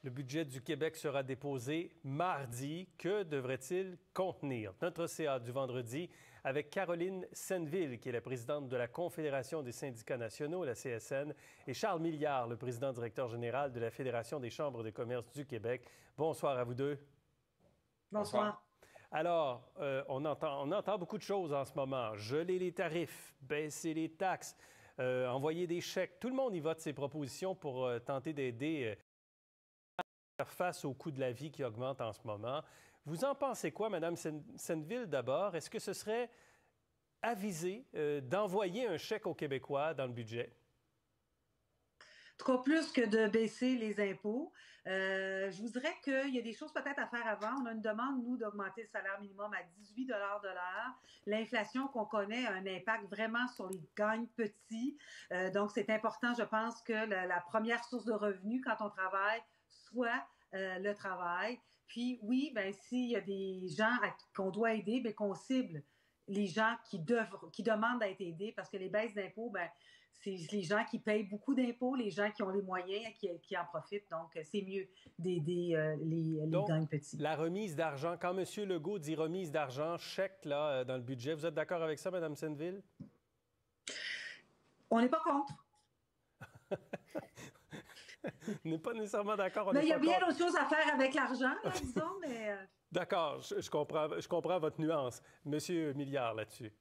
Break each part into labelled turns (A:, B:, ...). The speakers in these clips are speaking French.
A: Le budget du Québec sera déposé mardi. Que devrait-il contenir? Notre CA du vendredi avec Caroline Senneville, qui est la présidente de la Confédération des syndicats nationaux, la CSN, et Charles Milliard, le président directeur général de la Fédération des chambres de commerce du Québec. Bonsoir à vous deux.
B: Bonsoir.
A: Alors, on entend beaucoup de choses en ce moment. Geler les tarifs, baisser les taxes, envoyer des chèques. Tout le monde y vote ses propositions pour tenter d'aider faire face au coût de la vie qui augmente en ce moment. Vous en pensez quoi, Mme Senneville, d'abord? Est-ce que ce serait avisé d'envoyer un chèque aux Québécois dans le budget?
B: En tout cas, plus que de baisser les impôts, je vous dirais qu'il y a des choses peut-être à faire avant. On a une demande, nous, d'augmenter le salaire minimum à 18 de l'heure. L'inflation qu'on connaît a un impact vraiment sur les gagnes petits. Donc, c'est important, je pense, que la première source de revenus quand on travaille soit le travail. Puis oui, ben s'il y a des gens qu'on doit aider, ben qu'on cible les gens qui demandent d'être aidés, parce que les baisses d'impôts, ben c'est les gens qui payent beaucoup d'impôts, les gens qui ont les moyens, qui en profitent. Donc, c'est mieux d'aider les gagnes petits.
A: La remise d'argent, quand M. Legault dit remise d'argent, chèque là, dans le budget, vous êtes d'accord avec ça, Mme Senneville?
B: On n'est pas contre.
A: On n'est pas nécessairement d'accord.
B: Mais il y a bien d'autres choses à faire avec l'argent, disons, mais...
A: D'accord, je comprends votre nuance. Monsieur Milliard, là-dessus.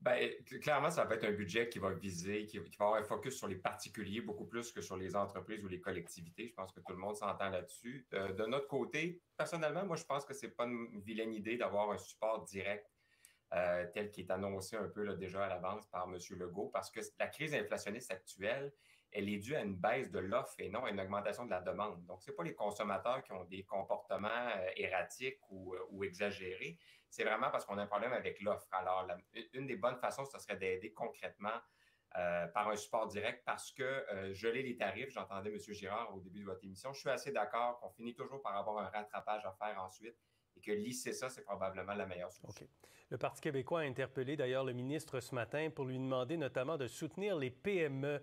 C: Bien, clairement, ça va être un budget qui va viser, qui va avoir un focus sur les particuliers beaucoup plus que sur les entreprises ou les collectivités. Je pense que tout le monde s'entend là-dessus. De notre côté, personnellement, moi, je pense que c'est pas une vilaine idée d'avoir un support direct tel qu'il est annoncé un peu là, déjà à l'avance par M. Legault, parce que la crise inflationniste actuelle, elle est due à une baisse de l'offre et non à une augmentation de la demande. Donc, ce n'est pas les consommateurs qui ont des comportements erratiques ou exagérés, c'est vraiment parce qu'on a un problème avec l'offre. Alors, une des bonnes façons, ce serait d'aider concrètement par un support direct parce que geler les tarifs, j'entendais M. Girard au début de votre émission, je suis assez d'accord qu'on finit toujours par avoir un rattrapage à faire ensuite et que lisser ça, c'est probablement la meilleure solution.
A: OK. Le Parti québécois a interpellé d'ailleurs le ministre ce matin pour lui demander notamment de soutenir les PME,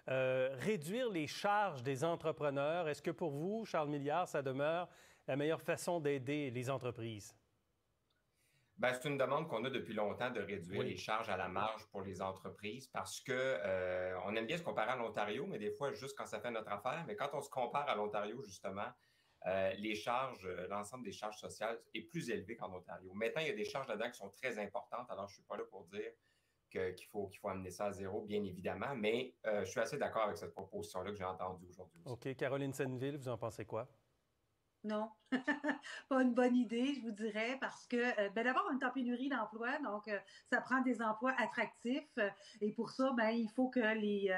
A: réduire les charges des entrepreneurs. Est-ce que pour vous, Charles Milliard, ça demeure la meilleure façon d'aider les entreprises?
C: Bien, c'est une demande qu'on a depuis longtemps de réduire les charges à la marge pour les entreprises parce que on aime bien se comparer à l'Ontario, mais des fois, juste quand ça fait notre affaire. Mais quand on se compare à l'Ontario, justement, les charges, l'ensemble des charges sociales est plus élevé qu'en Ontario. Maintenant, il y a des charges là-dedans qui sont très importantes. Alors, je ne suis pas là pour dire qu'il faut amener ça à zéro, bien évidemment, mais je suis assez d'accord avec cette proposition-là que j'ai entendue aujourd'hui.
A: OK. Caroline Senneville, vous en pensez quoi?
B: Non, pas une bonne idée, je vous dirais, parce que d'abord, on est en pénurie d'emplois, donc ça prend des emplois attractifs. Et pour ça, ben il faut que les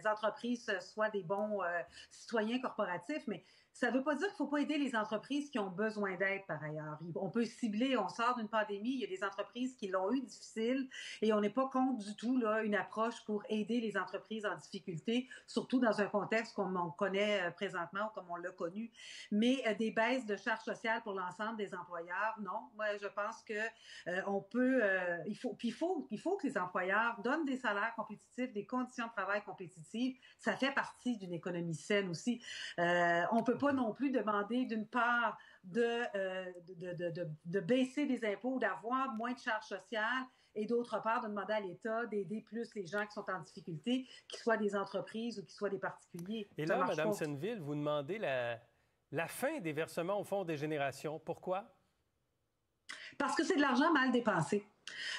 B: entreprises soient des bons citoyens corporatifs. Mais ça ne veut pas dire qu'il ne faut pas aider les entreprises qui ont besoin d'aide par ailleurs. On peut cibler, on sort d'une pandémie, il y a des entreprises qui l'ont eu difficile et on n'est pas contre du tout là une approche pour aider les entreprises en difficulté, surtout dans un contexte comme on connaît présentement ou comme on l'a connu. Mais des baisses de charges sociales pour l'ensemble des employeurs, non. Moi, je pense que on peut, il faut que les employeurs donnent des salaires compétitifs, des conditions de travail compétitives. Ça fait partie d'une économie saine aussi. On peut pas non plus demander d'une part de baisser les impôts, d'avoir moins de charges sociales, et d'autre part de demander à l'État d'aider plus les gens qui sont en difficulté, qu'ils soient des entreprises ou qu'ils soient des particuliers.
A: Et là, Mme Senneville, vous demandez la fin des versements au Fonds des générations. Pourquoi?
B: Parce que c'est de l'argent mal dépensé.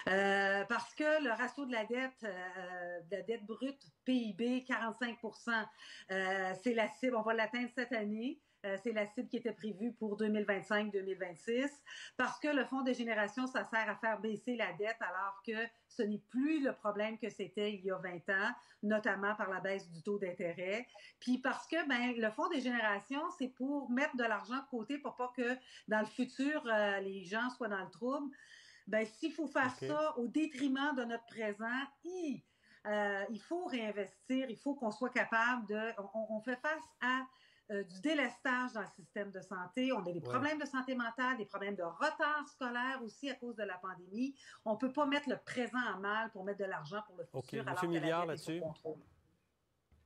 B: Parce que le ratio de la dette brute PIB, 45 c'est la cible, on va l'atteindre cette année. C'est la cible qui était prévue pour 2025-2026, parce que le Fonds de génération, ça sert à faire baisser la dette, alors que ce n'est plus le problème que c'était il y a 20 ans, notamment par la baisse du taux d'intérêt. Puis parce que le Fonds de génération, c'est pour mettre de l'argent de côté pour pas que dans le futur, les gens soient dans le trouble. S'il faut faire ça au détriment de notre présent, il faut réinvestir, il faut qu'on soit capable de... On fait face à du délestage dans le système de santé. On a des problèmes de santé mentale, des problèmes de retard scolaire aussi à cause de la pandémie. On peut pas mettre le présent en mal pour mettre de l'argent pour le futur.
A: OK. Monsieur Milliard, là-dessus?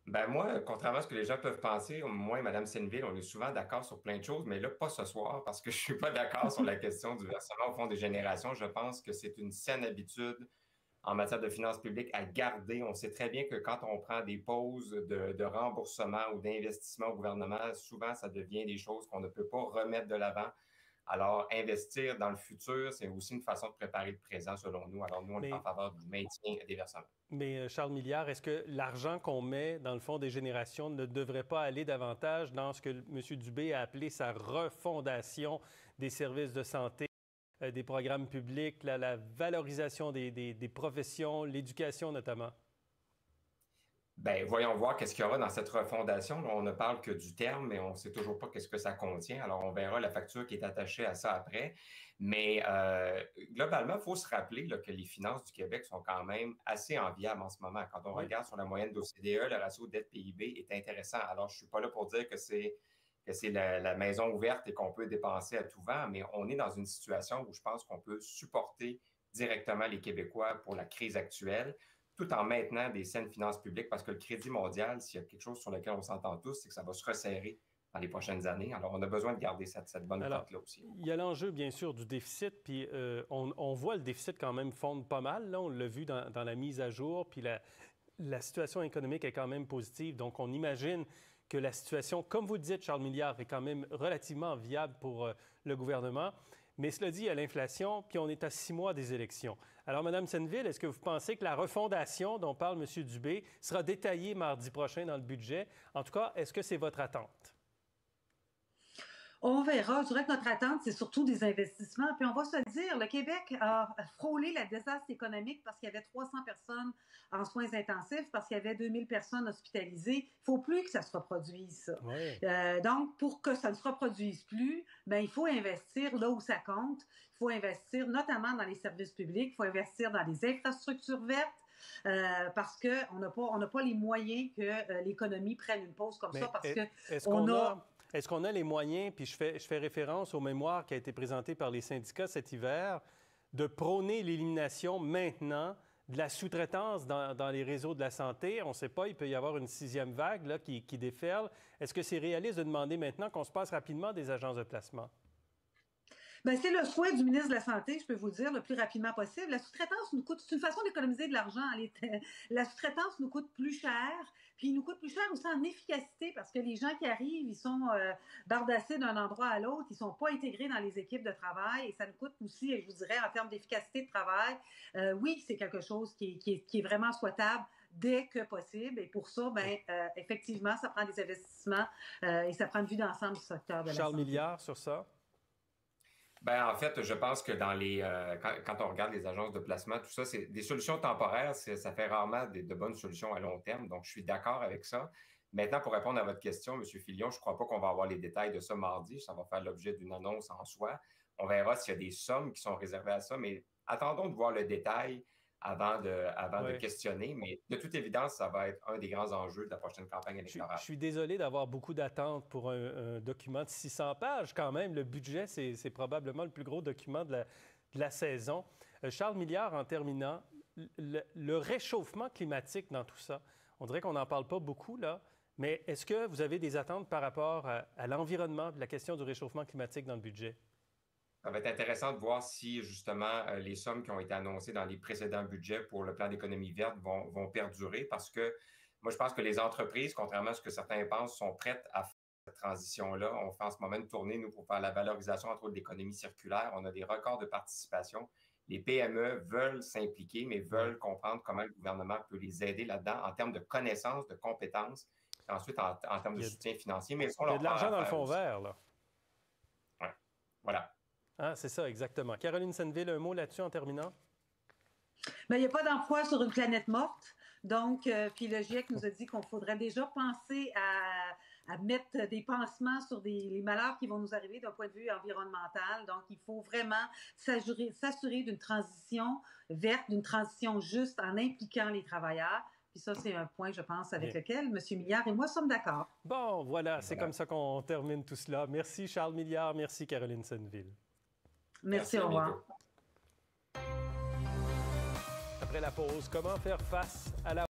C: Ben moi, contrairement à ce que les gens peuvent penser, moi et Mme Senneville, on est souvent d'accord sur plein de choses, mais là, pas ce soir, parce que je suis pas d'accord sur la question du versement au Fonds des générations. Je pense que c'est une saine habitude en matière de finances publiques à garder. On sait très bien que quand on prend des pauses de remboursement ou d'investissement au gouvernement, souvent, ça devient des choses qu'on ne peut pas remettre de l'avant. Alors, investir dans le futur, c'est aussi une façon de préparer le présent, selon nous. Alors, nous, on est en
A: Mais,
C: faveur du maintien des versements.
A: mais Charles Milliard, est-ce que l'argent qu'on met dans le Fonds des générations ne devrait pas aller davantage dans ce que M. Dubé a appelé sa refondation des services de santé, des programmes publics, la valorisation des professions, l'éducation notamment?
C: Ben, voyons voir qu'est-ce qu'il y aura dans cette refondation. Là, on ne parle que du terme, mais on ne sait toujours pas qu'est-ce que ça contient. Alors, on verra la facture qui est attachée à ça après. Mais globalement, il faut se rappeler là, que les finances du Québec sont quand même assez enviables en ce moment. Quand on
A: Oui.
C: regarde sur la moyenne d'OCDE, le ratio dette-PIB est intéressant. Alors, je ne suis pas là pour dire que c'est la maison ouverte et qu'on peut dépenser à tout vent, mais on est dans une situation où je pense qu'on peut supporter directement les Québécois pour la crise actuelle tout en maintenant des saines finances publiques, parce que le crédit mondial, s'il y a quelque chose sur lequel on s'entend tous, c'est que ça va se resserrer dans les prochaines années. Alors, on a besoin de garder cette bonne
A: Alors,
C: cote-là aussi.
A: il y a l'enjeu, bien sûr, du déficit, puis on voit le déficit quand même fondre pas mal. Là, on l'a vu dans la mise à jour, puis la situation économique est quand même positive. Donc, on imagine que la situation, comme vous le dites, Charles Milliard, est quand même relativement viable pour le gouvernement. Mais cela dit, il y a l'inflation, puis on est à 6 mois des élections. Alors, Mme Senneville, est-ce que vous pensez que la refondation dont parle M. Dubé sera détaillée mardi prochain dans le budget? En tout cas, est-ce que c'est votre attente?
B: On verra. Je dirais que notre attente, c'est surtout des investissements. Puis on va se le dire, le Québec a frôlé la désastre économique parce qu'il y avait 300 personnes en soins intensifs, parce qu'il y avait 2000 personnes hospitalisées. Il ne faut plus que ça se reproduise, ça.
A: Oui.
B: Donc, pour que ça ne se reproduise plus, ben, il faut investir là où ça compte. Il faut investir notamment dans les services publics. Il faut investir dans les infrastructures vertes. Parce qu'on n'a pas les moyens que l'économie prenne une pause comme ça,
A: Mais
B: parce que
A: est-ce
B: on
A: qu'on
B: a
A: a, est-ce qu'on a les moyens, puis je fais référence au mémoire qui a été présenté par les syndicats cet hiver, de prôner l'élimination maintenant de la sous-traitance dans les réseaux de la santé? On ne sait pas, il peut y avoir une sixième vague là, qui déferle. Est-ce que c'est réaliste de demander maintenant qu'on se passe rapidement des agences de placement?
B: ben, c'est le souhait du ministre de la Santé, je peux vous dire, le plus rapidement possible. La sous-traitance nous coûte, c'est une façon d'économiser de l'argent. La sous-traitance nous coûte plus cher, puis il nous coûte plus cher aussi en efficacité parce que les gens qui arrivent, ils sont bardassés d'un endroit à l'autre, ils ne sont pas intégrés dans les équipes de travail et ça nous coûte aussi, je vous dirais, en termes d'efficacité de travail. Oui, c'est quelque chose qui est vraiment souhaitable dès que possible. Et pour ça, ben, effectivement, ça prend des investissements et ça prend une vue d'ensemble du secteur de la
A: Charles
B: santé.
A: Milliard sur ça?
C: Ben, en fait, je pense que quand on regarde les agences de placement, tout ça, c'est des solutions temporaires, ça fait rarement de bonnes solutions à long terme. Donc, je suis d'accord avec ça. Maintenant, pour répondre à votre question, M. Filion, je ne crois pas qu'on va avoir les détails de ça mardi. Ça va faire l'objet d'une annonce en soi. On verra s'il y a des sommes qui sont réservées à ça, mais attendons de voir le détail avant de
A: Oui.
C: questionner. Mais de toute évidence, ça va être un des grands enjeux de la prochaine campagne
A: Je
C: électorale.
A: suis désolé d'avoir beaucoup d'attentes pour un document de 600 pages quand même. Le budget, c'est probablement le plus gros document de la saison. Charles Milliard, en terminant, le réchauffement climatique dans tout ça, on dirait qu'on n'en parle pas beaucoup, là, mais est-ce que vous avez des attentes par rapport à l'environnement, la question du réchauffement climatique dans le budget?
C: Ça va être intéressant de voir si, justement, les sommes qui ont été annoncées dans les précédents budgets pour le plan d'économie verte vont perdurer parce que moi, je pense que les entreprises, contrairement à ce que certains pensent, sont prêtes à faire cette transition-là. On fait en ce moment une tournée, nous, pour faire la valorisation, entre autres, de l'économie circulaire. On a des records de participation. Les PME veulent s'impliquer, mais
A: Oui.
C: veulent comprendre comment le gouvernement peut les aider là-dedans en termes de connaissances, de compétences, et ensuite en termes de
A: Il y a,
C: soutien financier. Mais on
A: il y a
C: leur
A: de
C: parle
A: l'argent
C: à
A: dans le
C: faire
A: fond
C: aussi.
A: vert, là.
C: Ouais. Voilà.
A: Ah, c'est ça, exactement. Caroline Senneville, un mot là-dessus en terminant?
B: Ben, il n'y a pas d'emploi sur une planète morte. Donc, puis le GIEC nous a dit qu'on faudrait déjà penser à mettre des pansements sur les malheurs qui vont nous arriver d'un point de vue environnemental. Donc, il faut vraiment s'assurer d'une transition verte, d'une transition juste en impliquant les travailleurs. Puis ça, c'est un point, je pense, avec
A: Bien.
B: lequel M. Milliard et moi sommes d'accord.
A: Bon, voilà, c'est
C: Voilà.
A: comme ça qu'on termine tout cela. Merci Charles Milliard, merci Caroline Senneville.
B: Merci,
C: Merci,
B: au
C: à
B: revoir.
C: bientôt.
A: Après la pause, comment faire face à la